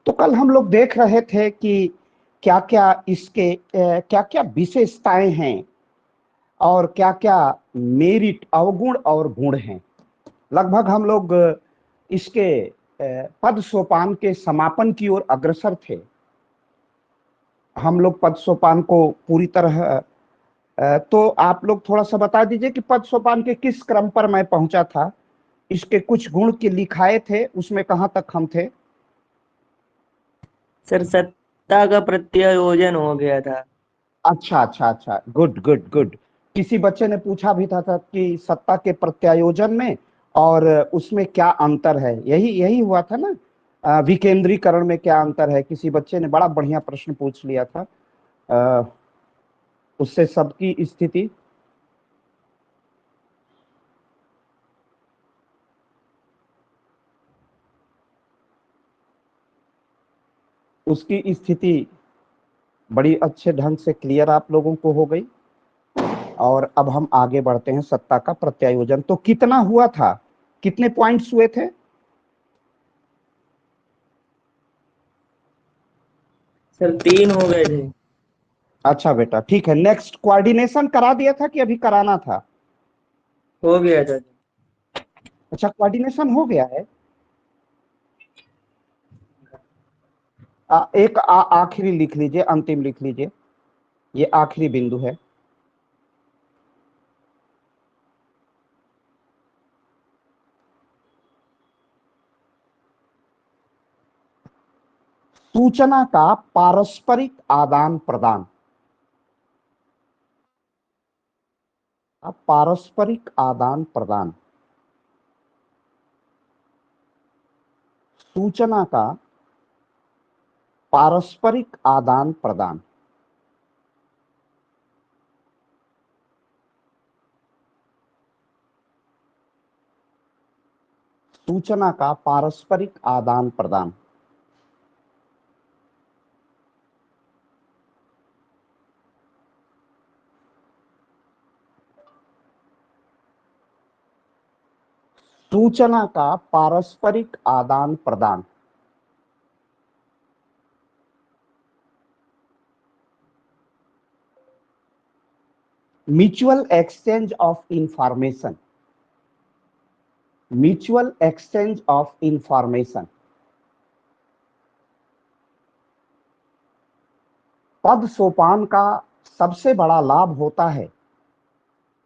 तो कल हम लोग देख रहे थे कि क्या क्या इसके क्या क्या विशेषताएं हैं और क्या क्या मेरिट अवगुण और गुण हैं। लगभग हम लोग इसके पद सोपान के समापन की ओर अग्रसर थे। हम लोग पद सोपान को पूरी तरह तो आप लोग थोड़ा सा बता दीजिए कि पद सोपान के किस क्रम पर मैं पहुंचा था। इसके कुछ गुण के लिखाए थे, उसमें कहां तक हम थे? सर सत्ता का प्रत्यायोजन हो गया था। अच्छा अच्छा अच्छा, गुड गुड गुड। किसी बच्चे ने पूछा भी था कि सत्ता के प्रत्यायोजन में और उसमें क्या अंतर है। यही यही हुआ था ना। विकेंद्रीकरण में क्या अंतर है, किसी बच्चे ने बड़ा बढ़िया प्रश्न पूछ लिया था। अ, उससे सबकी स्थिति, उसकी स्थिति बड़ी अच्छे ढंग से क्लियर आप लोगों को हो गई। और अब हम आगे बढ़ते हैं। सत्ता का प्रत्यायोजन तो कितना हुआ था, कितने पॉइंट्स हुए थे? सर 3 हो गए थे। अच्छा बेटा, ठीक है। नेक्स्ट, कोऑर्डिनेशन करा दिया था कि अभी कराना था? हो गया था। अच्छा, कोऑर्डिनेशन हो गया है। एक आखिरी लिख लीजिए, अंतिम लिख लीजिए, ये आखिरी बिंदु है। सूचना का पारस्परिक आदान प्रदान। पारस्परिक आदान प्रदान, सूचना का पारस्परिक आदान प्रदान। सूचना का पारस्परिक आदान प्रदान। सूचना का पारस्परिक आदान प्रदान। Mutual exchange of information. Mutual exchange of information. पद सोपान का सबसे बड़ा लाभ होता है,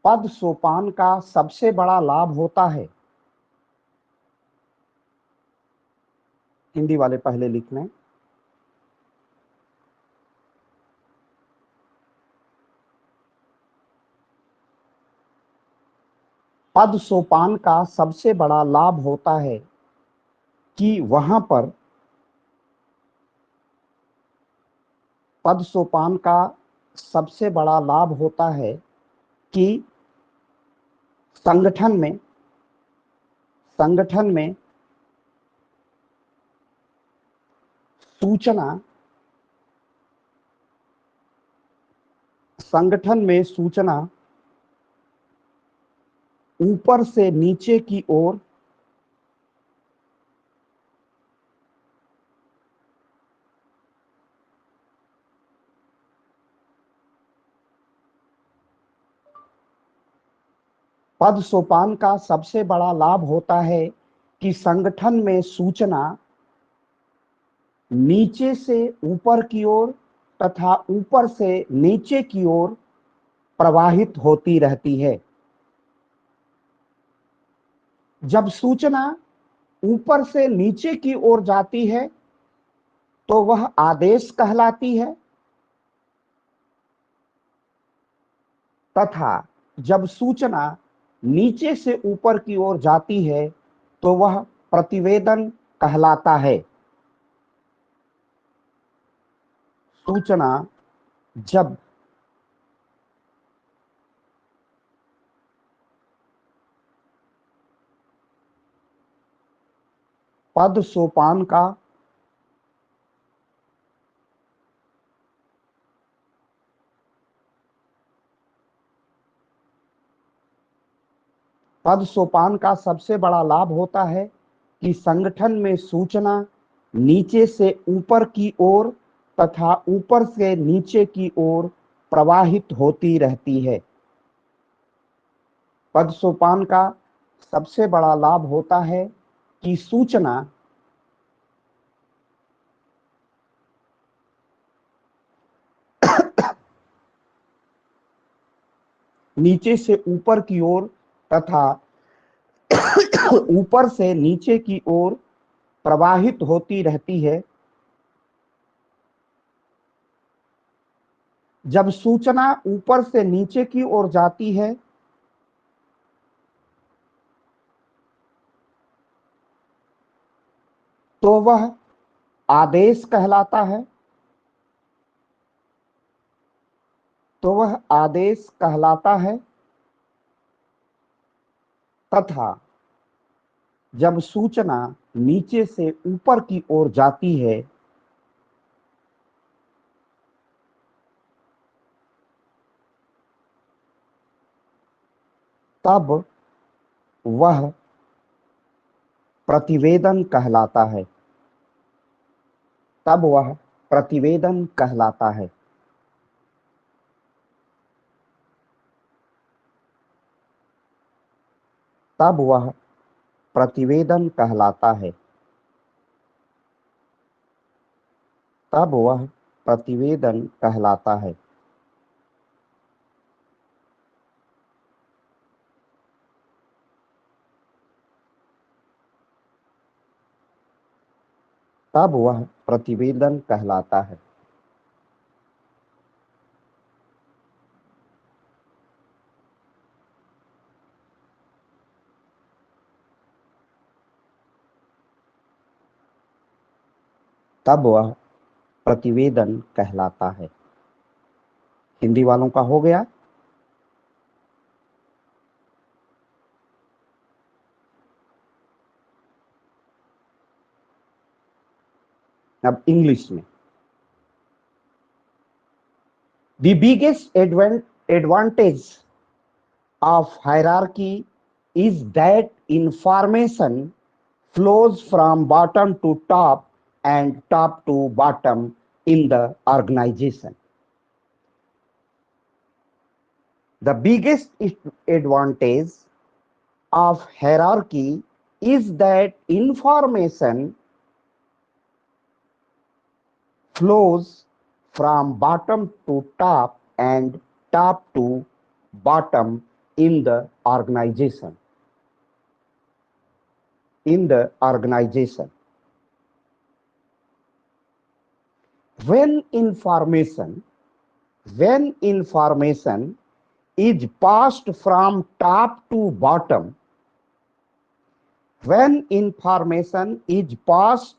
पद सोपान का सबसे बड़ा लाभ होता है, हिंदी वाले पहले लिख लें। पद सोपान का सबसे बड़ा लाभ होता है कि वहां पर पद सोपान का सबसे बड़ा लाभ होता है कि संगठन में संगठन में सूचना संगठन में सूचना ऊपर से नीचे की ओर पद सोपान का सबसे बड़ा लाभ होता है कि संगठन में सूचना नीचे से ऊपर की ओर तथा ऊपर से नीचे की ओर प्रवाहित होती रहती है। जब सूचना ऊपर से नीचे की ओर जाती है तो वह आदेश कहलाती है, तथा जब सूचना नीचे से ऊपर की ओर जाती है तो वह प्रतिवेदन कहलाता है। सूचना जब पद सोपान का पद सोपान का सबसे बड़ा लाभ होता है कि संगठन में सूचना नीचे से ऊपर की ओर तथा ऊपर से नीचे की ओर प्रवाहित होती रहती है। पद सोपान का सबसे बड़ा लाभ होता है कि सूचना नीचे से ऊपर की ओर तथा ऊपर से नीचे की ओर प्रवाहित होती रहती है। जब सूचना ऊपर से नीचे की ओर जाती है तो वह आदेश कहलाता है। तथा जब सूचना नीचे से ऊपर की ओर जाती है तब वह प्रतिवेदन कहलाता है। तब वह प्रतिवेदन कहलाता है। तब वह प्रतिवेदन कहलाता है। तब वह प्रतिवेदन कहलाता है। तब वह प्रतिवेदन कहलाता है। तब वह प्रतिवेदन कहलाता है। हिंदी वालों का हो गया। अब इंग्लिश में। The biggest advantage of hierarchy is that information flows from bottom to top and top to bottom in the organization. The biggest advantage of hierarchy is that information flows from bottom to top and top to bottom in the organization. When information is passed from top to bottom, when information is passed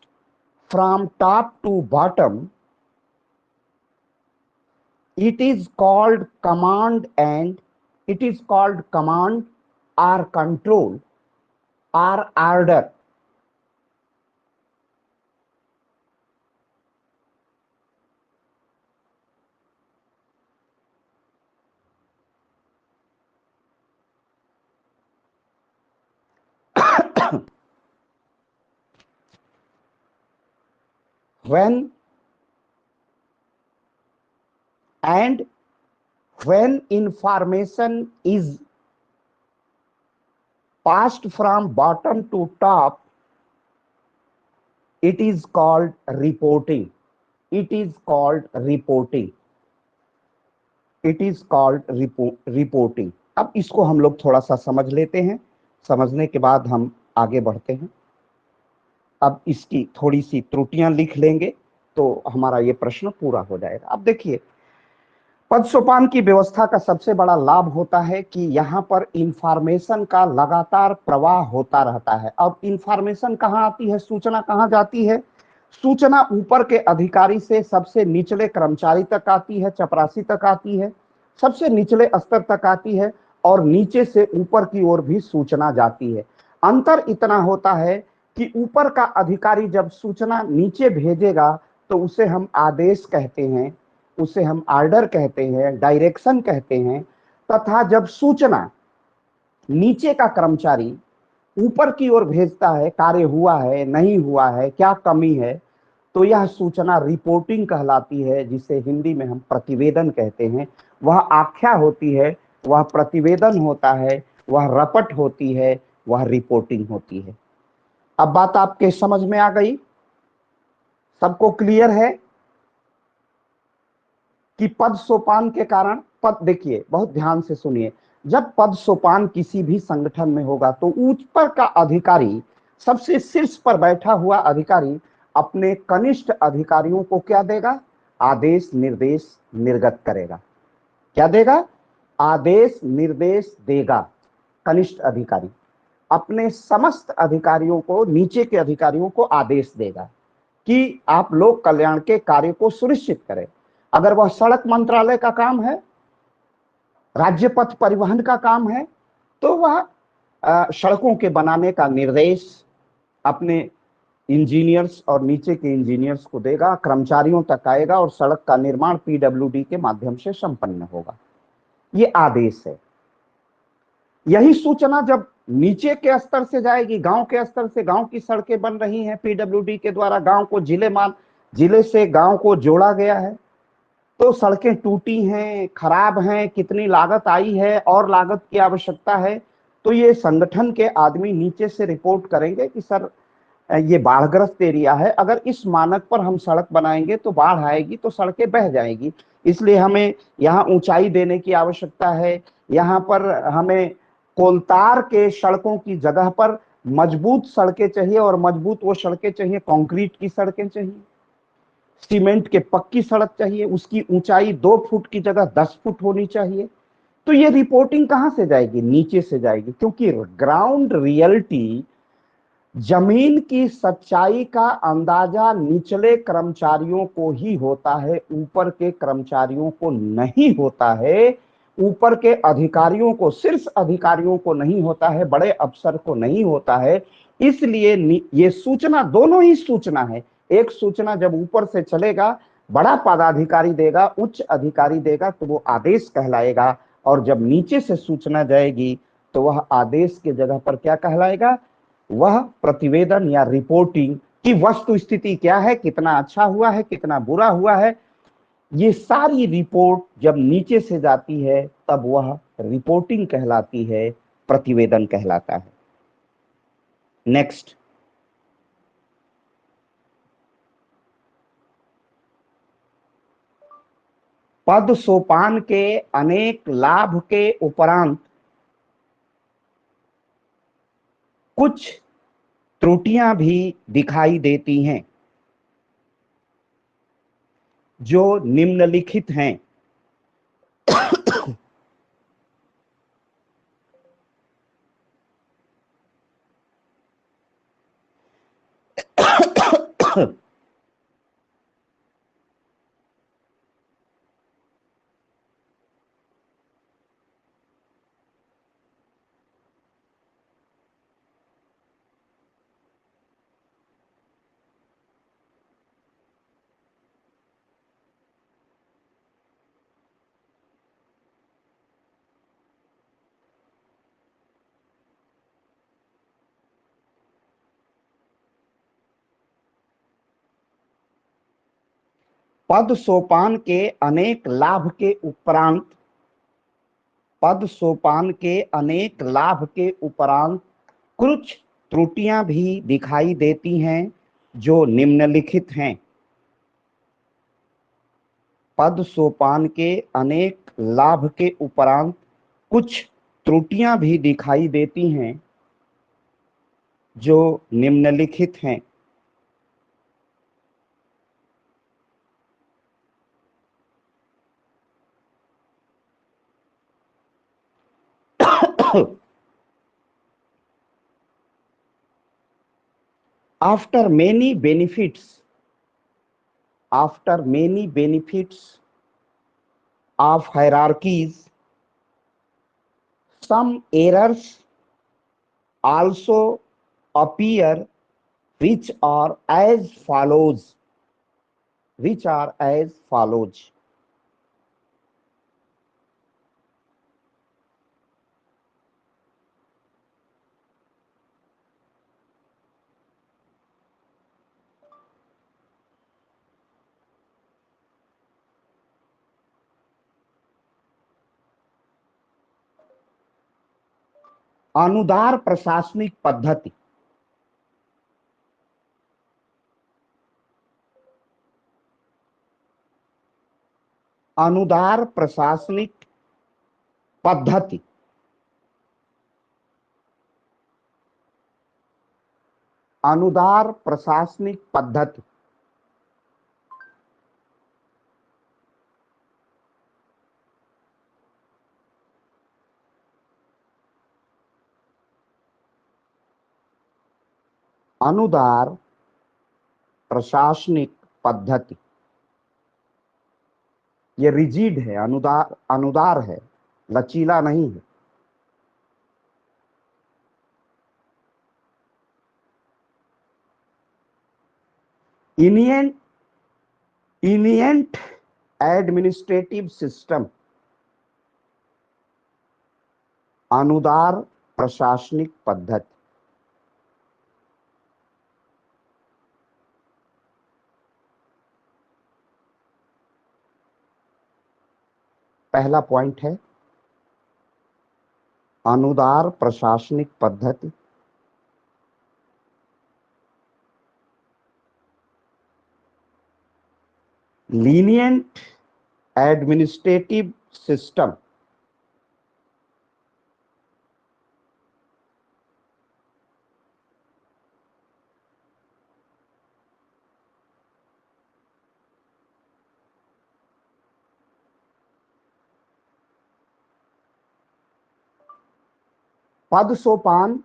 from top to bottom, it is called command or control or order. When information is passed from bottom to top, it is called reporting. Reporting. अब इसको हम लोग थोड़ा सा समझ लेते हैं। समझने के बाद हम आगे बढ़ते हैं। अब इसकी थोड़ी सी त्रुटियां लिख लेंगे तो हमारा ये प्रश्न पूरा हो जाएगा। अब देखिए, पद सोपान की व्यवस्था का सबसे बड़ा लाभ होता है कि यहाँ पर इंफॉर्मेशन का लगातार प्रवाह होता रहता है। अब इंफॉर्मेशन कहाँ आती है, सूचना कहाँ जाती है? सूचना ऊपर के अधिकारी से सबसे निचले कर्मचारी तक आती है, चपरासी तक आती है, सबसे निचले स्तर तक आती है और नीचे से ऊपर की ओर भी सूचना जाती है। अंतर इतना होता है कि ऊपर का अधिकारी जब सूचना नीचे भेजेगा तो उसे हम आदेश कहते हैं, उसे हम ऑर्डर कहते हैं, डायरेक्शन कहते हैं। तथा जब सूचना नीचे का कर्मचारी ऊपर की ओर भेजता है, कार्य हुआ है नहीं हुआ है, क्या कमी है, तो यह सूचना रिपोर्टिंग कहलाती है, जिसे हिंदी में हम प्रतिवेदन कहते हैं। वह आख्या होती है, वह प्रतिवेदन होता है, वह रपट होती है, वह रिपोर्टिंग होती है। अब बात आपके समझ में आ गई? सबको क्लियर है कि पद सोपान के कारण, पद देखिए बहुत ध्यान से सुनिए, जब पद सोपान किसी भी संगठन में होगा तो ऊपर का अधिकारी, सबसे शीर्ष पर बैठा हुआ अधिकारी अपने कनिष्ठ अधिकारियों को क्या देगा? आदेश निर्देश निर्गत करेगा। क्या देगा? आदेश निर्देश देगा। कनिष्ठ अधिकारी अपने समस्त अधिकारियों को, नीचे के अधिकारियों को आदेश देगा कि आप लोक कल्याण के कार्य को सुनिश्चित करें। अगर वह सड़क मंत्रालय का काम है, राज्य पथ परिवहन का काम है, तो वह सड़कों के बनाने का निर्देश अपने इंजीनियर्स और नीचे के इंजीनियर्स को देगा, कर्मचारियों तक आएगा और सड़क का निर्माण पीडब्ल्यूडी के माध्यम से संपन्न होगा। ये आदेश है। यही सूचना जब नीचे के स्तर से जाएगी, गांव के स्तर से, गांव की सड़कें बन रही हैं पीडब्ल्यूडी के द्वारा, गांव को जिले से गांव को जोड़ा गया है, तो सड़कें टूटी हैं, खराब हैं, कितनी लागत आई है और लागत की आवश्यकता है, तो ये संगठन के आदमी नीचे से रिपोर्ट करेंगे कि सर ये बाढ़ग्रस्त एरिया है, अगर इस मानक पर हम सड़क बनाएंगे तो बाढ़ आएगी तो सड़कें बह जाएगी, इसलिए हमें यहाँ ऊंचाई देने की आवश्यकता है, यहाँ पर हमें कोलतार के सड़कों की जगह पर मजबूत सड़कें चाहिए, और मजबूत वो सड़कें चाहिए, कंक्रीट की सड़कें चाहिए, सीमेंट के पक्की सड़क चाहिए, उसकी ऊंचाई 2 फुट की जगह 10 फुट होनी चाहिए। तो ये रिपोर्टिंग कहां से जाएगी? नीचे से जाएगी, क्योंकि ग्राउंड रियलिटी, जमीन की सच्चाई का अंदाजा निचले कर्मचारियों को ही होता है, ऊपर के कर्मचारियों को नहीं होता है, ऊपर के अधिकारियों को, शीर्ष अधिकारियों को नहीं होता है, बड़े अफसर को नहीं होता है। इसलिए ये सूचना, दोनों ही सूचना है। एक सूचना जब ऊपर से चलेगा, बड़ा पदाधिकारी देगा, उच्च अधिकारी देगा, तो वो आदेश कहलाएगा, और जब नीचे से सूचना जाएगी तो वह आदेश के जगह पर क्या कहलाएगा? वह प्रतिवेदन या रिपोर्टिंग की वस्तु स्थिति क्या है, कितना अच्छा हुआ है, कितना बुरा हुआ है, ये सारी रिपोर्ट जब नीचे से जाती है तब वह रिपोर्टिंग कहलाती है, प्रतिवेदन कहलाता है। नेक्स्ट, पद सोपान के अनेक लाभ के उपरांत कुछ त्रुटियां भी दिखाई देती हैं जो निम्नलिखित हैं। पद सोपान के अनेक लाभ के उपरांत, पद सोपान के अनेक लाभ के उपरांत कुछ त्रुटियां भी दिखाई देती हैं जो निम्नलिखित हैं। पद सोपान के अनेक लाभ के उपरांत कुछ त्रुटियां भी दिखाई देती हैं जो निम्नलिखित हैं। after many benefits after many benefits of hierarchies, some errors also appear, which are as follows. which are as follows. अनुदार प्रशासनिक पद्धति, अनुदार प्रशासनिक पद्धति, अनुदार प्रशासनिक पद्धति, अनुदार प्रशासनिक पद्धति। ये रिजिड है, अनुदार अनुदार है, लचीला नहीं है। इनिएंट एडमिनिस्ट्रेटिव सिस्टम, अनुदार प्रशासनिक पद्धति। पहला पॉइंट है अनुदार प्रशासनिक पद्धति। लीनियंट एडमिनिस्ट्रेटिव सिस्टम, पद सोपान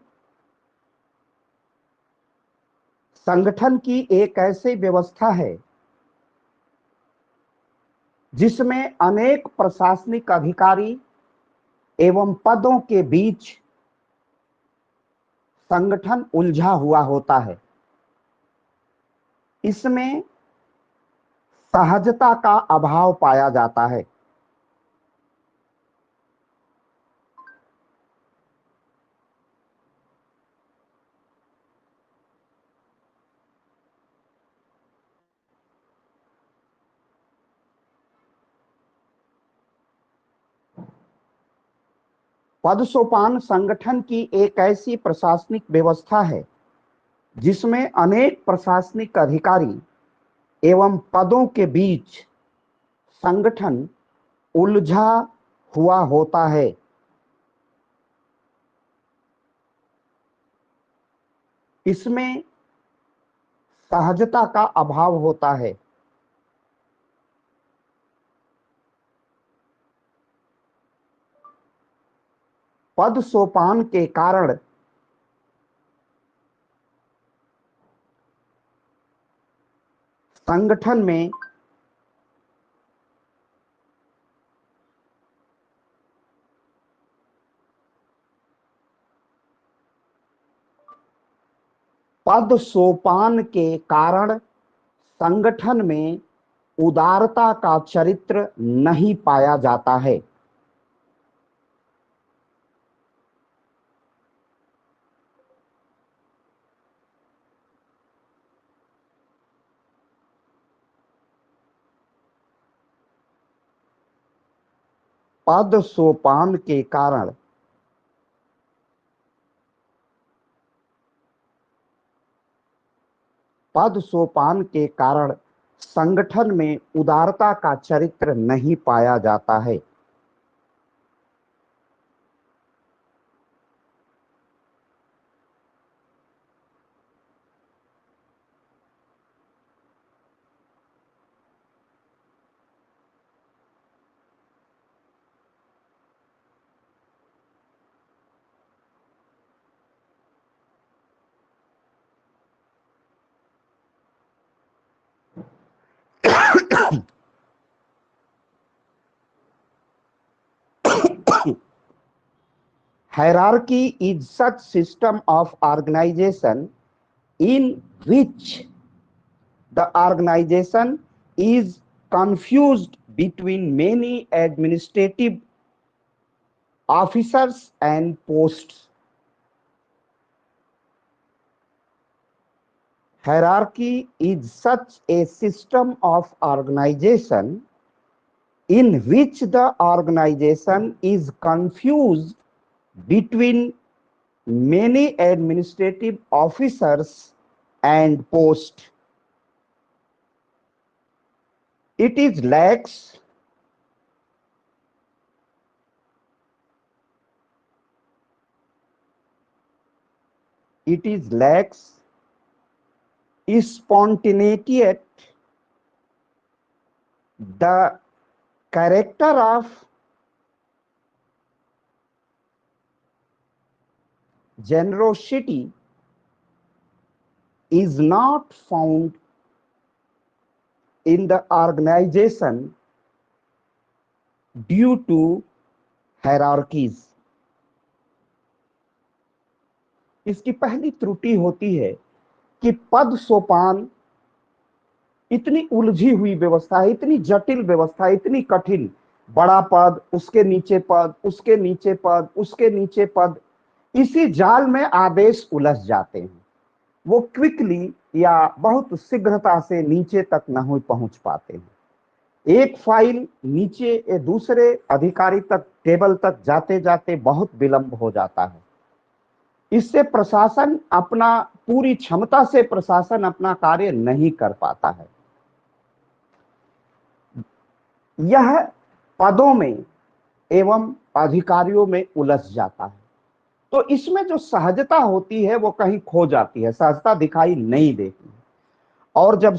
संगठन की एक ऐसी व्यवस्था है जिसमें अनेक प्रशासनिक अधिकारी एवं पदों के बीच संगठन उलझा हुआ होता है। इसमें सहजता का अभाव पाया जाता है। पद सोपान संगठन की एक ऐसी प्रशासनिक व्यवस्था है जिसमें अनेक प्रशासनिक अधिकारी एवं पदों के बीच संगठन उलझा हुआ होता है। इसमें सहजता का अभाव होता है। पद सोपान के कारण संगठन में पद सोपान के कारण संगठन में उदारता का चरित्र नहीं पाया जाता है। पद सोपान के कारण पद सोपान के कारण संगठन में उदारता का चरित्र नहीं पाया जाता है। Hierarchy is such system of organization in which the organization is confused between many administrative officers and posts. Hierarchy is such a system of organization in which the organization is confused between many administrative officers and posts. It is lacks spontaneity, the character of generosity is not found in the organization due to hierarchies. इसकी पहली त्रुटि होती है कि पद सोपान इतनी उलझी हुई व्यवस्था है, इतनी जटिल व्यवस्था, इतनी कठिन, बड़ा पद, उसके नीचे पद, उसके नीचे पद, उसके नीचे पद, इसी जाल में आदेश उलझ जाते हैं। वो क्विकली या बहुत शीघ्रता से नीचे तक न पहुंच पाते हैं। एक फाइल नीचे दूसरे अधिकारी तक, टेबल तक जाते जाते बहुत विलंब हो जाता है। इससे प्रशासन अपना पूरी क्षमता से प्रशासन अपना कार्य नहीं कर पाता है। यह पदों में एवं अधिकारियों में उलझ जाता है। तो इसमें जो सहजता होती है वो कहीं खो जाती है, सहजता दिखाई नहीं देती है। और जब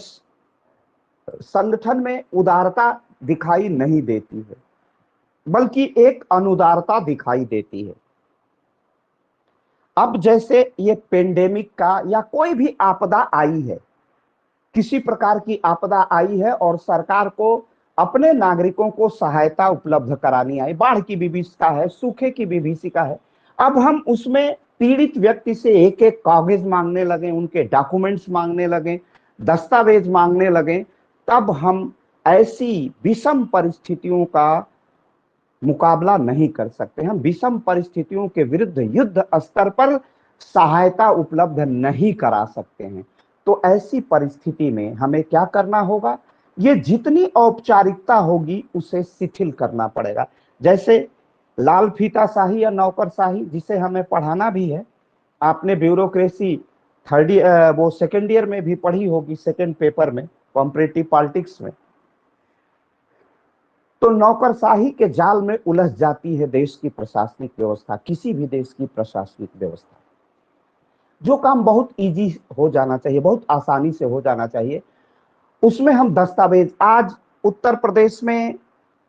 संगठन में उदारता दिखाई नहीं देती है, बल्कि एक अनुदारता दिखाई देती है। अब जैसे ये पेंडेमिक का या कोई भी आपदा आई है, किसी प्रकार की आपदा आई है और सरकार को अपने नागरिकों को सहायता उपलब्ध करानी आई, बाढ़ की विभीषिका है, सूखे की विभीषिका है। अब हम उसमें पीड़ित व्यक्ति से एक एक कागज मांगने लगे, उनके डॉक्यूमेंट्स मांगने लगे, दस्तावेज मांगने लगे, तब हम ऐसी विषम परिस्थितियों का मुकाबला नहीं कर सकते। हम विषम परिस्थितियों के विरुद्ध युद्ध स्तर पर सहायता उपलब्ध नहीं करा सकते हैं। तो ऐसी परिस्थिति में हमें क्या करना होगा? ये जितनी औपचारिकता होगी उसे शिथिल करना पड़ेगा। जैसे लाल फीताशाही या नौकरशाही, जिसे हमें पढ़ाना भी है, आपने ब्यूरोक्रेसी वो सेकेंड ईयर में भी पढ़ी होगी, सेकेंड पेपर में, कॉम्परेटिव पॉलिटिक्स में। तो नौकरशाही के जाल में उलझ जाती है देश की प्रशासनिक व्यवस्था, किसी भी देश की प्रशासनिक व्यवस्था। जो काम बहुत इजी हो जाना चाहिए, बहुत आसानी से हो जाना चाहिए, उसमें हम दस्तावेज, आज उत्तर प्रदेश में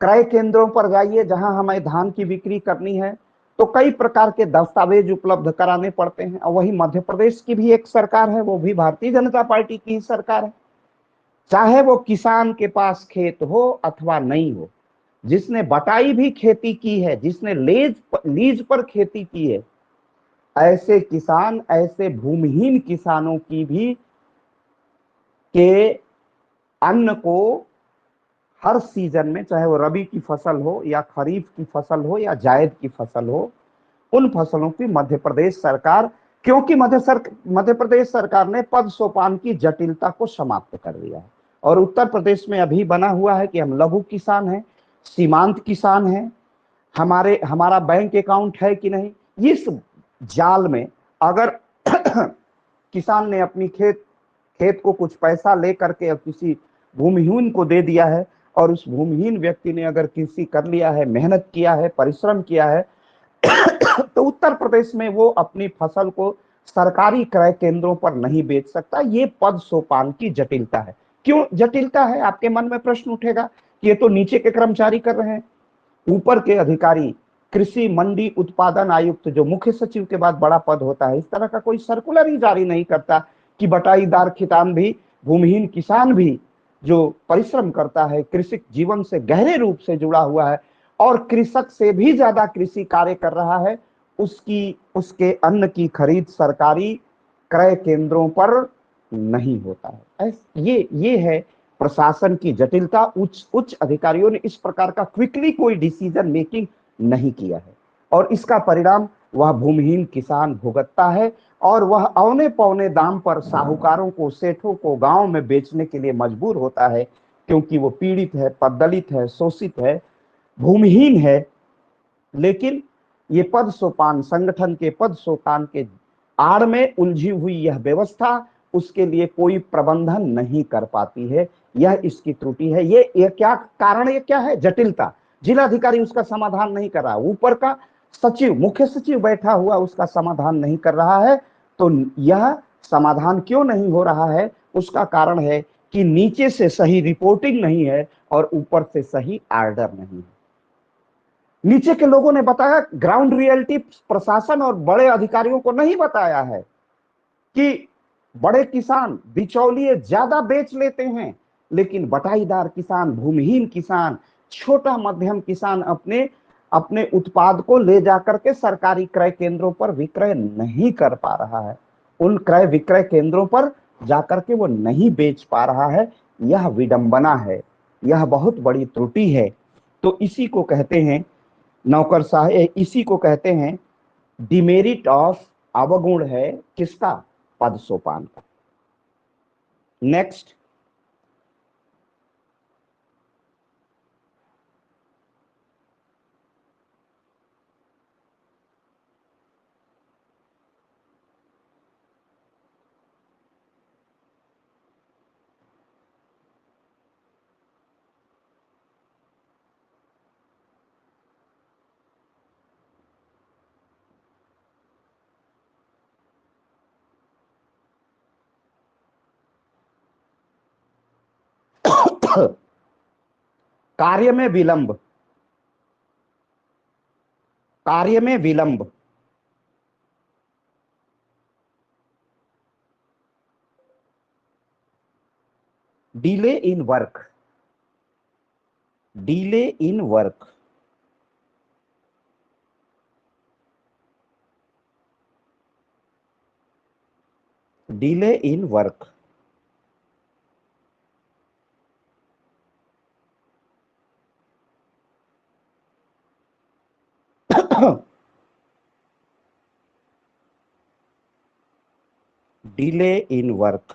क्रय केंद्रों पर जाइए जहां हमें धान की बिक्री करनी है, तो कई प्रकार के दस्तावेज उपलब्ध कराने पड़ते हैं। और वही मध्य प्रदेश की भी एक सरकार है, वो भी भारतीय जनता पार्टी की ही सरकार है। चाहे वो किसान के पास खेत हो अथवा नहीं हो, जिसने बटाई भी खेती की है, जिसने लीज पर खेती की है, ऐसे किसान, ऐसे भूमिहीन किसानों की भी के अन्न को हर सीजन में, चाहे वो रबी की फसल हो या खरीफ की फसल हो या जायद की फसल हो, उन फसलों की मध्य प्रदेश सरकार, क्योंकि मध्य प्रदेश सरकार ने पद सोपान की जटिलता को समाप्त कर दिया है। और उत्तर प्रदेश में अभी बना हुआ है कि हम लघु किसान हैं, सीमांत किसान हैं, हमारा बैंक अकाउंट है कि नहीं। इस जाल में अगर किसान ने अपनी खेत को कुछ पैसा ले करके किसी भूमिहीन को दे दिया है, और उस भूमिहीन व्यक्ति ने अगर कृषि कर लिया है, मेहनत किया है, परिश्रम किया है, तो उत्तर प्रदेश में वो अपनी फसल को सरकारी क्रय केंद्रों पर नहीं बेच सकता। ये पद सोपान की जटिलता है। क्यों जटिलता है? आपके मन में प्रश्न उठेगा कि ये तो नीचे के कर्मचारी कर रहे हैं, ऊपर के अधिकारी, कृषि मंडी उत्पादन आयुक्त, जो मुख्य सचिव के बाद बड़ा पद होता है, इस तरह का कोई सर्कुलर ही जारी नहीं करता कि बटाईदार किसान भी, भूमिहीन किसान भी, जो परिश्रम करता है, कृषि जीवन से गहरे रूप से जुड़ा हुआ है और कृषक से भी ज्यादा कृषि कार्य कर रहा है, उसके अन्न की खरीद सरकारी क्रय केंद्रों पर नहीं होता है। ये है प्रशासन की जटिलता। उच्च अधिकारियों ने इस प्रकार का क्विकली कोई डिसीजन मेकिंग नहीं किया है, और इसका परिणाम वह भूमिहीन किसान भुगतता है, और वह औने पौने दाम पर साहूकारों को, सेठों को गांव में बेचने के लिए मजबूर होता है, क्योंकि वो पीड़ित है, दलित है, शोषित है, भूमिहीन है। लेकिन ये पद सोपान, संगठन के पद सोपान के आड़ में उलझी हुई यह व्यवस्था उसके लिए कोई प्रबंधन नहीं कर पाती है। यह इसकी त्रुटि है। ये क्या कारण, ये क्या है? जटिलता। जिलाधिकारी उसका समाधान नहीं कर रहा, ऊपर का सचिव, मुख्य सचिव बैठा हुआ उसका समाधान नहीं कर रहा है। तो यह समाधान क्यों नहीं हो रहा है? उसका कारण है कि नीचे से सही रिपोर्टिंग नहीं है और ऊपर से सही आर्डर नहीं है। नीचे के लोगों ने बताया, ग्राउंड रियलिटी प्रशासन और बड़े अधिकारियों को नहीं बताया है कि बड़े किसान बिचौलिए ज्यादा बेच लेते हैं, लेकिन बटाईदार किसान, भूमिहीन किसान, छोटा मध्यम किसान अपने अपने उत्पाद को ले जाकर के सरकारी क्रय केंद्रों पर विक्रय नहीं कर पा रहा है। उन क्रय विक्रय केंद्रों पर जाकर के वो नहीं बेच पा रहा है। यह विडंबना है, यह बहुत बड़ी त्रुटि है। तो इसी को कहते हैं नौकरशाही, इसी को कहते हैं डिमेरिट ऑफ, अवगुण है किसका? पद सोपान का। नेक्स्ट, कार्य में विलंब, कार्य में विलंब, delay in work, delay in work, delay in work, delay in work,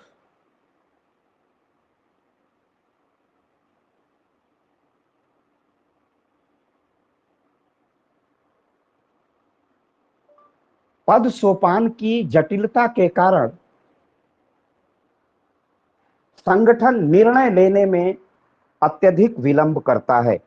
पद सोपान की जटिलता के कारण संगठन निर्णय लेने में अत्यधिक विलंब करता है।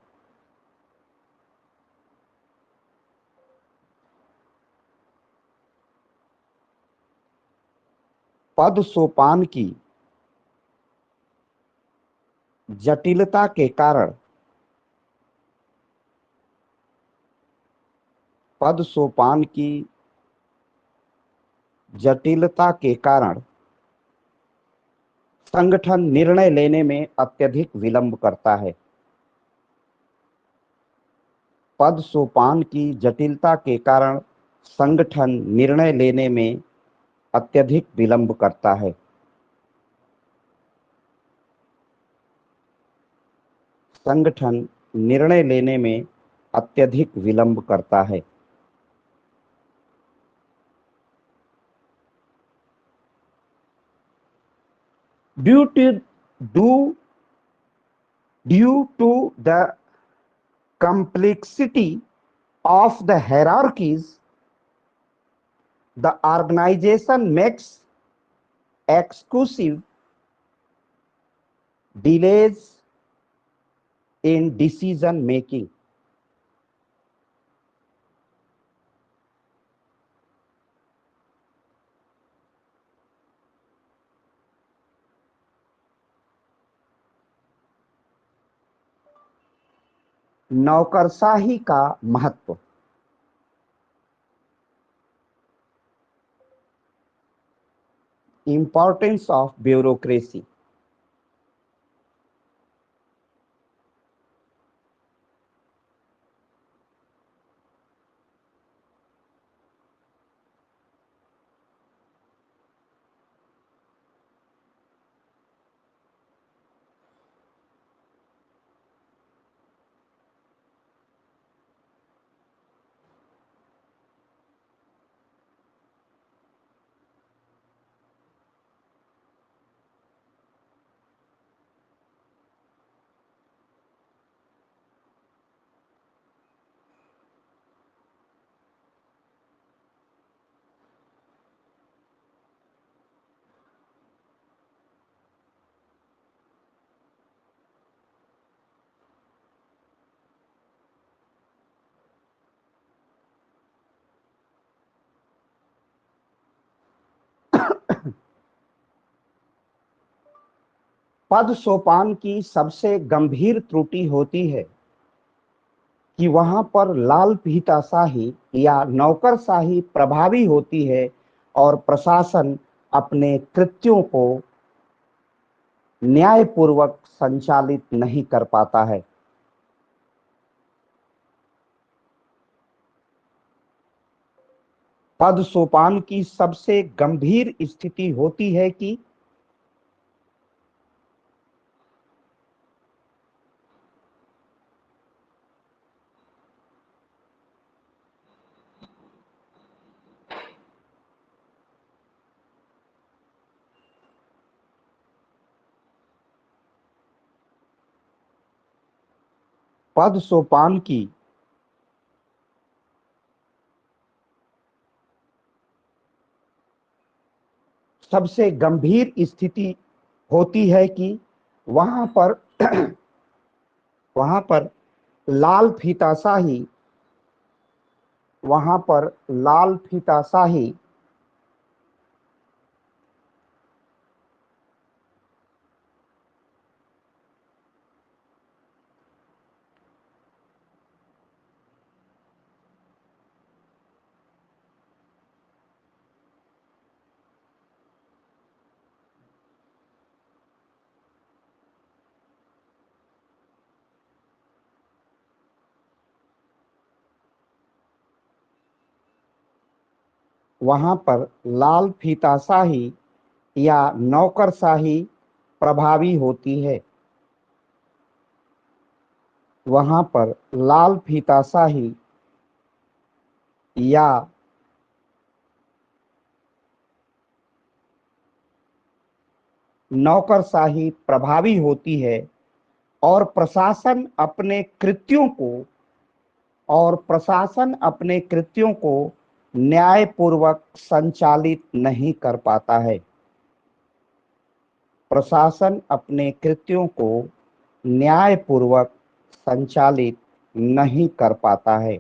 पद सोपान की जटिलता के कारण, पद सोपान की जटिलता के कारण संगठन निर्णय लेने में अत्यधिक विलंब करता है। पद सोपान की जटिलता के कारण संगठन निर्णय लेने में अत्यधिक विलंब करता है। संगठन निर्णय लेने में अत्यधिक विलंब करता है। Due to do due to the complexity of the hierarchies, the organization makes exclusive delays in decision making. नौकरशाही का महत्व। Importance of bureaucracy. पद सोपान की सबसे गंभीर त्रुटि होती है कि वहां पर लाल फीताशाही या नौकरशाही प्रभावी होती है और प्रशासन अपने कृत्यों को न्यायपूर्वक संचालित नहीं कर पाता है। पद सोपान की सबसे गंभीर स्थिति होती है कि पद सोपान की सबसे गंभीर स्थिति होती है कि वहां पर वहां पर लाल फीताशाही वहां पर लाल फीताशाही वहां पर लाल फीताशाही या नौकरशाही प्रभावी होती है। वहां पर लाल फीताशाही या नौकरशाही प्रभावी होती है और प्रशासन अपने कृत्यों को न्यायपूर्वक संचालित नहीं कर पाता है। प्रशासन अपने कृत्यों को न्यायपूर्वक संचालित नहीं कर पाता है।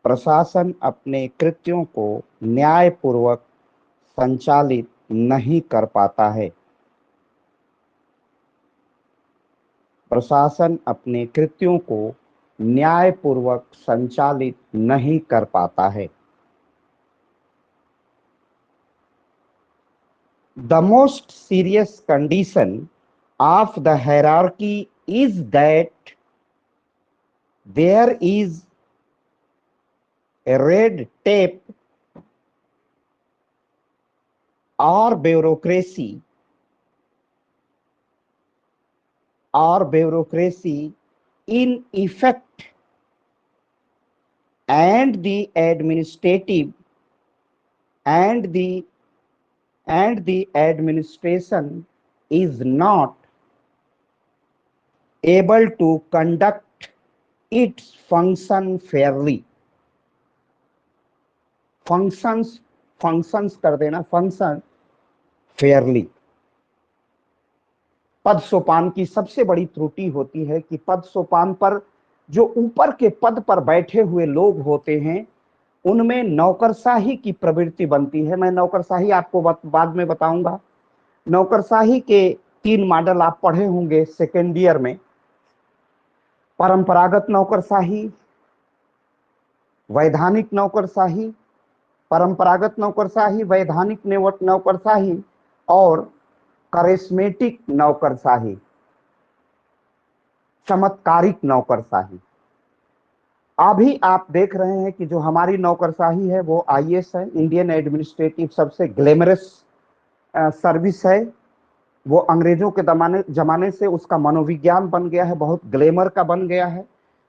प्रशासन अपने कृत्यों को न्यायपूर्वक संचालित नहीं कर पाता है। प्रशासन अपने कृत्यों को न्यायपूर्वक संचालित नहीं कर पाता है। The most serious condition of the hierarchy is that there is a red tape or bureaucracy in effect, and the administrative and the administration is not able to conduct its function fairly. functions कर देना, function fairly। पद सोपान की सबसे बड़ी त्रुटि होती है कि पद सोपान पर जो ऊपर के पद पर बैठे हुए लोग होते हैं उनमें नौकरशाही की प्रवृत्ति बनती है। मैं नौकरशाही आपको बाद में बताऊंगा। नौकरशाही के 3 मॉडल आप पढ़े होंगे सेकेंड ईयर में। परंपरागत नौकरशाही, वैधानिक नौकरशाही, परंपरागत नौकरशाही, वैधानिक नौकरशाही और करिश्मेटिक नौकरशाही, चमत्कारिक नौकरशाही। अभी आप देख रहे हैं कि जो हमारी नौकरशाही है वो आईएएस है, इंडियन एडमिनिस्ट्रेटिव सबसे ग्लैमरस सर्विस है। वो अंग्रेजों के जमाने से उसका मनोविज्ञान बन गया है, बहुत ग्लैमर का बन गया है।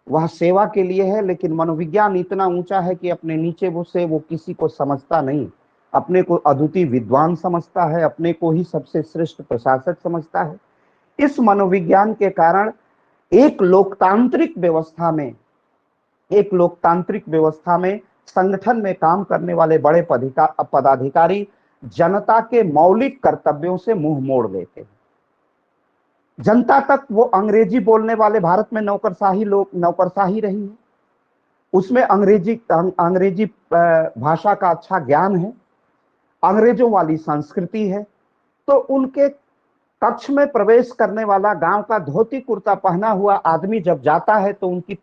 वह सेवा के लिए है, लेकिन मनोविज्ञान इतना ऊंचा है कि अपने नीचे वो किसी को समझता नहीं। अपने को अद्वितीय विद्वान समझता है, अपने को ही सबसे श्रेष्ठ प्रशासक समझता है। इस मनोविज्ञान के कारण एक लोकतांत्रिक व्यवस्था में संगठन में काम करने वाले बड़े पदाधिकारी जनता के मौलिक कर्तव्यों से मुंह मोड़ लेते हैं। जनता तक वो अंग्रेजी बोलने वाले भारत में नौकरशाही रही है, उसमें अंग्रेजी भाषा का अच्छा ज्ञान है, अंग्रेजों वाली संस्कृति है, तो उनके कक्ष में प्रवेश करने वाला गांव का धोती कुर्ता पहना हुआ आदमी जब जाता है तो उनकी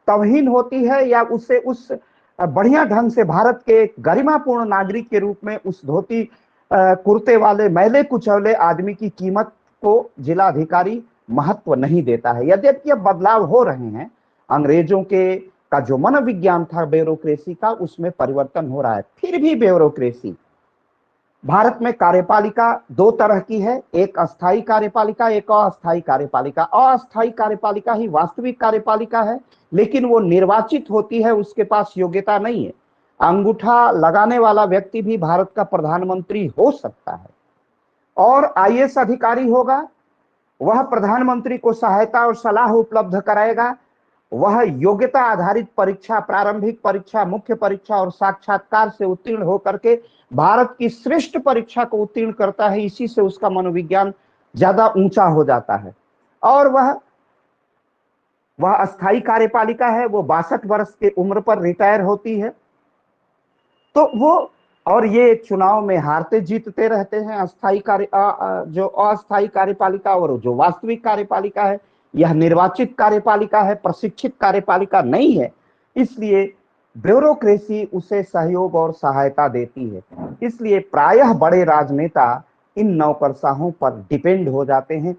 तौहीन होती है, या उससे उस बढ़िया ढंग से भारत के एक गरिमापूर्ण नागरिक के रूप में उस धोती कुर्ते वाले मैले कुचौले आदमी की कीमत को जिलाधिकारी महत्व नहीं देता है। यद्यपि अब बदलाव हो रहे हैं, अंग्रेजों के का जो मनोविज्ञान था ब्यूरोक्रेसी का, उसमें परिवर्तन हो रहा है। फिर भी ब्यूरोक्रेसी, भारत में कार्यपालिका दो तरह की है, एक अस्थायी कार्यपालिका, एक अस्थायी कार्यपालिका। अस्थायी कार्यपालिका ही वास्तविक कार्यपालिका है, लेकिन वो निर्वाचित होती है, उसके पास योग्यता नहीं है। अंगूठा लगाने वाला व्यक्ति भी भारत का प्रधानमंत्री हो सकता है, और आईएएस अधिकारी होगा, वह प्रधानमंत्री को सहायता और सलाह उपलब्ध कराएगा। वह योग्यता आधारित परीक्षा, प्रारंभिक परीक्षा, मुख्य परीक्षा और साक्षात्कार से उत्तीर्ण होकर के भारत की श्रेष्ठ परीक्षा को उत्तीर्ण करता है। इसी से उसका मनोविज्ञान ज्यादा ऊंचा हो जाता है। और वह अस्थायी कार्यपालिका है, वो 62 वर्ष की उम्र पर रिटायर होती है। तो वो, और ये चुनाव में हारते जीतते रहते हैं। जो अस्थायी कार्यपालिका और जो वास्तविक कार्यपालिका है, यह निर्वाचित कार्यपालिका है, प्रशिक्षित कार्यपालिका नहीं है। इसलिए ब्यूरोक्रेसी उसे सहयोग और सहायता देती है। इसलिए प्रायः बड़े राजनेता इन नौकरशाहों पर डिपेंड हो जाते हैं।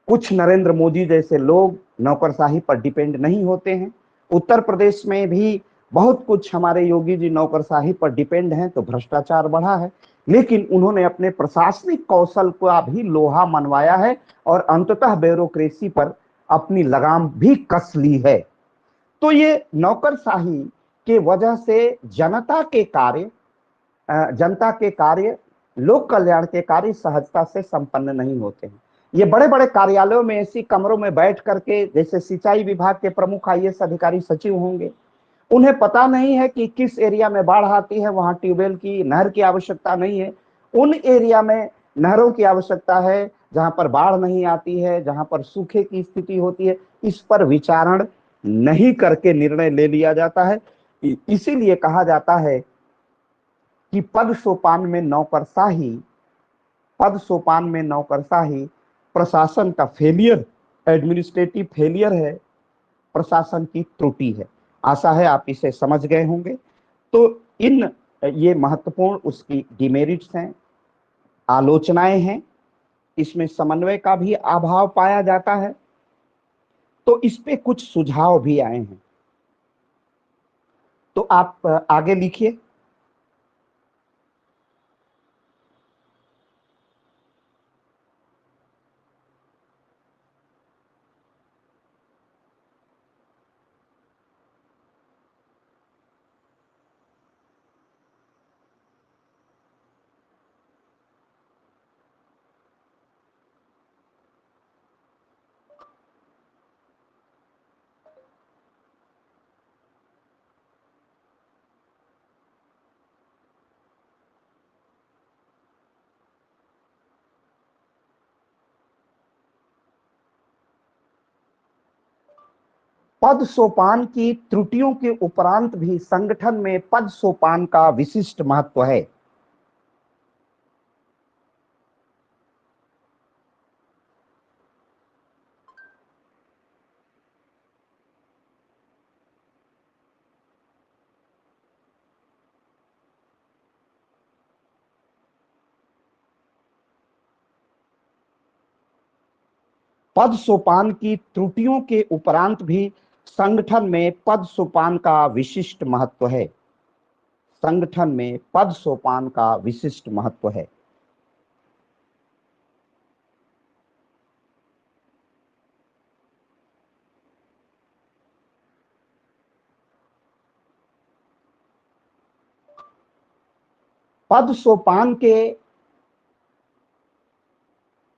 कुछ नरेंद्र मोदी जैसे लोग नौकरशाही पर डिपेंड नहीं होते हैं। उत्तर प्रदेश में भी बहुत कुछ हमारे योगी जी नौकरशाही पर डिपेंड हैं, तो भ्रष्टाचार बढ़ा है, लेकिन उन्होंने अपने प्रशासनिक कौशल का भी लोहा मनवाया है और अंततः ब्यूरोक्रेसी पर अपनी लगाम भी कस ली है। तो ये नौकरशाही के वजह से जनता के कार्य, लोक कल्याण के कार्य सहजता से संपन्न नहीं होते हैं। ये बड़े बड़े कार्यालयों में ऐसी कमरों में बैठ करके, जैसे सिंचाई विभाग के प्रमुख आईएएस अधिकारी सचिव होंगे, उन्हें पता नहीं है कि किस एरिया में बाढ़ आती है, वहां ट्यूबवेल की, नहर की आवश्यकता नहीं है। उन एरिया में नहरों की आवश्यकता है जहां पर बाढ़ नहीं आती है, जहां पर सूखे की स्थिति होती है। इस पर विचारण नहीं करके निर्णय ले लिया जाता है। इसीलिए कहा जाता है कि पद सोपान में नौकरशाही प्रशासन का फेलियर, एडमिनिस्ट्रेटिव फेलियर है, प्रशासन की त्रुटि है। आशा है आप इसे समझ गए होंगे। तो ये महत्वपूर्ण उसकी डिमेरिट्स हैं, आलोचनाएं हैं। इसमें समन्वय का भी अभाव पाया जाता है। तो इस पे कुछ सुझाव भी आए हैं, तो आप आगे लिखिए। पद सोपान की त्रुटियों के उपरांत भी संगठन में पद सोपान का विशिष्ट महत्व है। पद सोपान की त्रुटियों के उपरांत भी संगठन में पद सोपान का विशिष्ट महत्व है। संगठन में पद सोपान का विशिष्ट महत्व है। पद सोपान के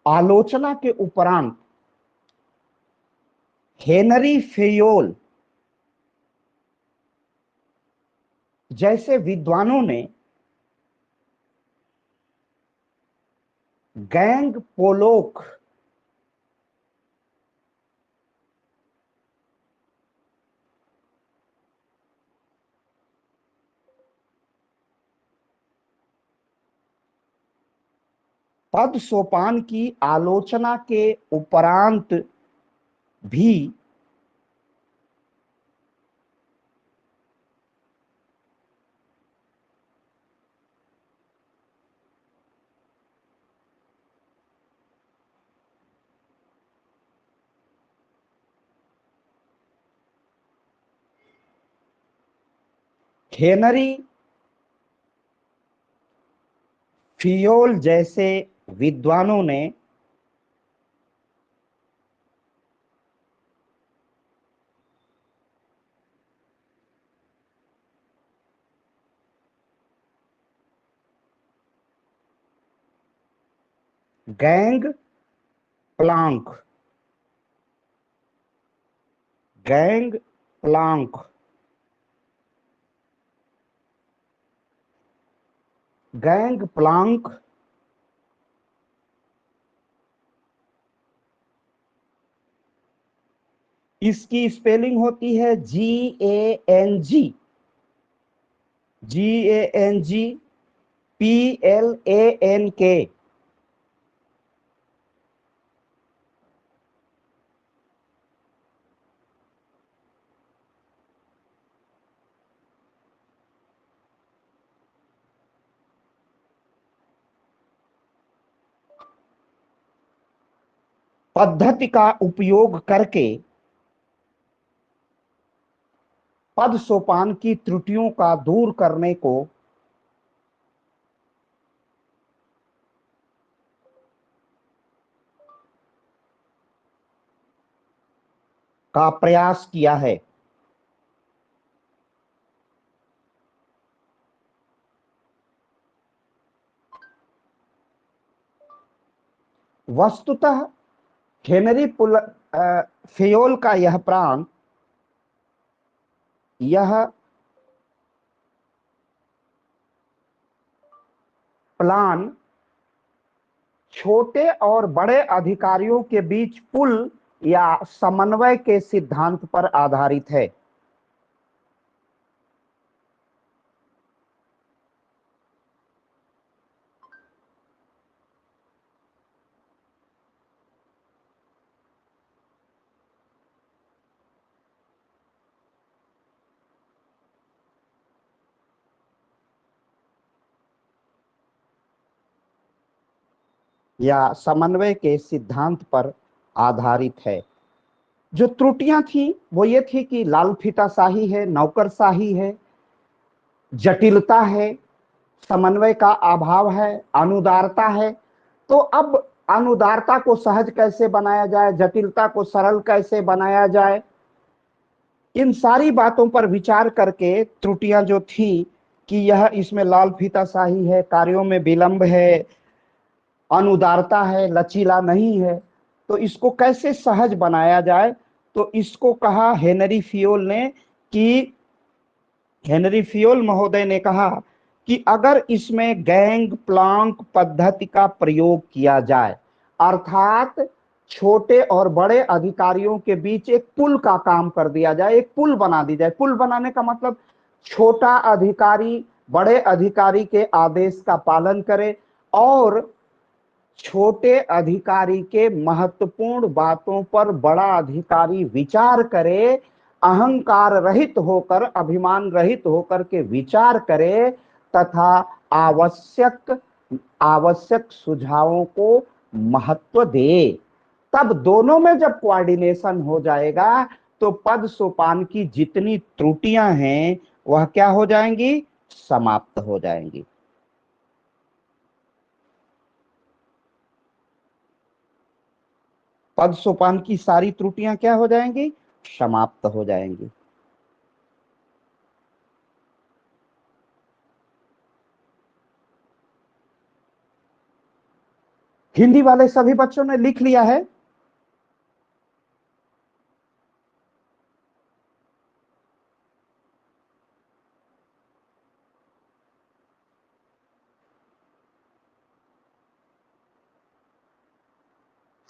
आलोचना के उपरांत हेनरी फेयोल जैसे विद्वानों ने गैंग पोलोक पद सोपान की आलोचना के उपरांत भी हेनरी फियोल जैसे विद्वानों ने gang Planck gang Planck gang Planck इसकी स्पेलिंग होती है GANG पद्धति का उपयोग करके पद सोपान की त्रुटियों का दूर करने को का प्रयास किया है। वस्तुतः हेनरी फेयोल का यह प्लान छोटे और बड़े अधिकारियों के बीच पुल या समन्वय के सिद्धांत पर आधारित है। या समन्वय के सिद्धांत पर आधारित है। जो त्रुटियां थी वो ये थी कि लाल फीताशाही है, नौकरशाही है, जटिलता है, समन्वय का अभाव है, अनुदारता है। तो अब अनुदारता को सहज कैसे बनाया जाए, जटिलता को सरल कैसे बनाया जाए, इन सारी बातों पर विचार करके त्रुटियां जो थी कि यह इसमें लाल फीताशाही है, कार्यों में विलंब है, अनुदारता है, लचीला नहीं है, तो इसको कैसे सहज बनाया जाए। तो इसको कहा हेनरी फियोल ने कि हेनरी फियोल महोदय ने कहा कि अगर इसमें गैंग प्लांक पद्धति का प्रयोग किया जाए, अर्थात छोटे और बड़े अधिकारियों के बीच एक पुल का काम कर दिया जाए, एक पुल बना दी जाए। पुल बनाने का मतलब छोटा अधिकारी बड़े अधिकारी के आदेश का पालन करे और छोटे अधिकारी के महत्वपूर्ण बातों पर बड़ा अधिकारी विचार करे, अहंकार रहित होकर, अभिमान रहित होकर के विचार करे तथा आवश्यक सुझावों को महत्व दे। तब दोनों में जब कोऑर्डिनेशन हो जाएगा तो पद सोपान की जितनी त्रुटियां हैं वह क्या हो जाएंगी, समाप्त हो जाएंगी। पद सोपान की सारी त्रुटियां क्या हो जाएंगी, समाप्त हो जाएंगी। हिंदी वाले सभी बच्चों ने लिख लिया है?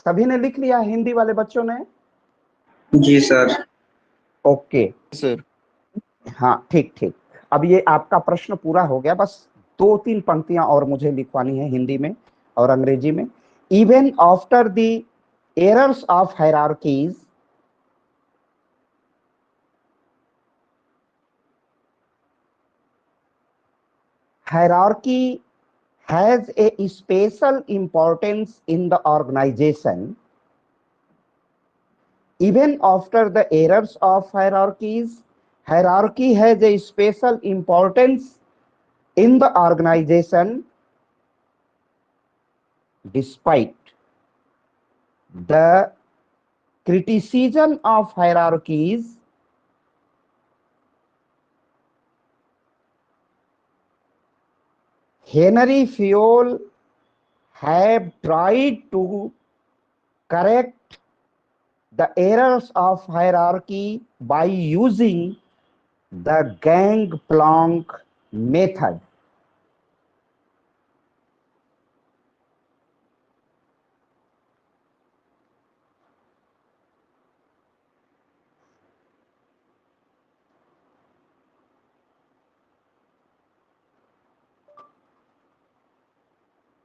सभी ने लिख लिया, हिंदी वाले बच्चों ने? जी सर। Okay sir. हाँ ठीक ठीक। अब ये आपका प्रश्न पूरा हो गया, बस 2-3 पंक्तियां और मुझे लिखवानी है हिंदी में, और अंग्रेजी में, even after the errors of hierarchies, hierarchy has a special importance in the organization. Even after the errors of hierarchies, hierarchy has a special importance in the organization despite the criticism of hierarchies. Henry Fayol have tried to correct the errors of hierarchy by using the Gangplank method.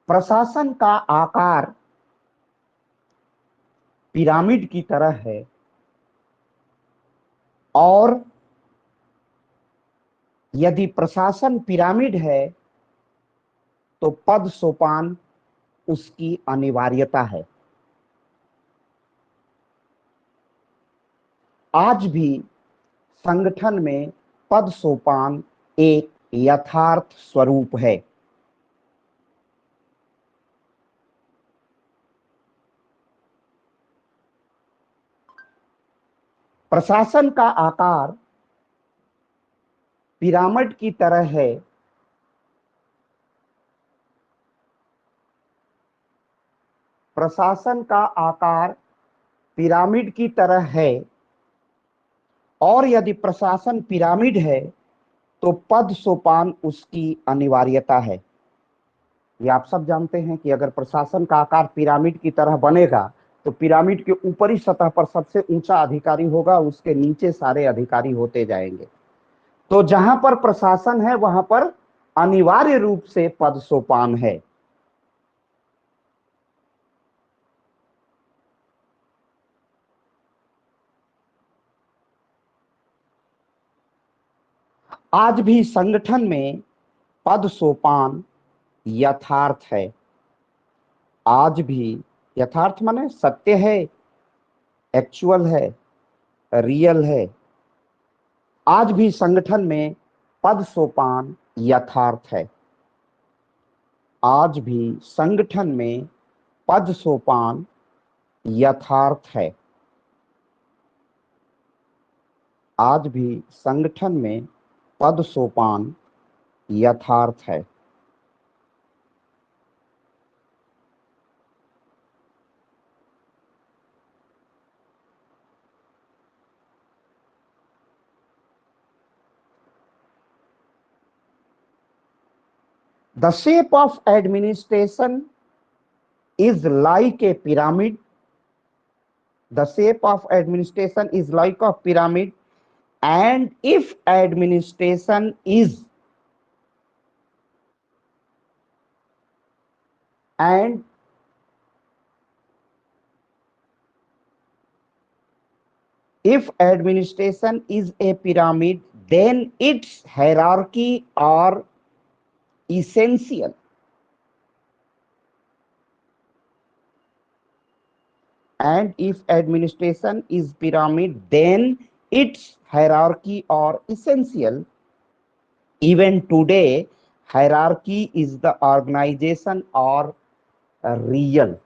प्रशासन का आकार pyramid की तरह है और यदि प्रशासन pyramid है तो पद सोपान उसकी अनिवार्यता है। आज भी संगठन में पद सोपान एक यथार्थ स्वरूप है। प्रशासन का आकार पिरामिड की तरह है प्रशासन का आकार पिरामिड की तरह है और यदि प्रशासन पिरामिड है तो पद सोपान उसकी अनिवार्यता है। ये आप सब जानते हैं कि अगर प्रशासन का आकार पिरामिड की तरह बनेगा तो पिरामिड के ऊपरी सतह पर सबसे ऊंचा अधिकारी होगा, उसके नीचे सारे अधिकारी होते जाएंगे। तो जहां पर प्रशासन है वहां पर अनिवार्य रूप से पद सोपान है। आज भी संगठन में पद सोपान यथार्थ है। आज भी यथार्थ माने सत्य है, एक्चुअल है, रियल है। आज भी संगठन में पद सोपान यथार्थ है। आज भी संगठन में पद सोपान यथार्थ है। आज भी संगठन में पद सोपान यथार्थ है। The shape of administration is like a pyramid. The shape of administration is like a pyramid, and if administration is a pyramid, then its hierarchy are essential. And if administration is pyramid, then its hierarchy are essential. Even today, hierarchy is the organization or real.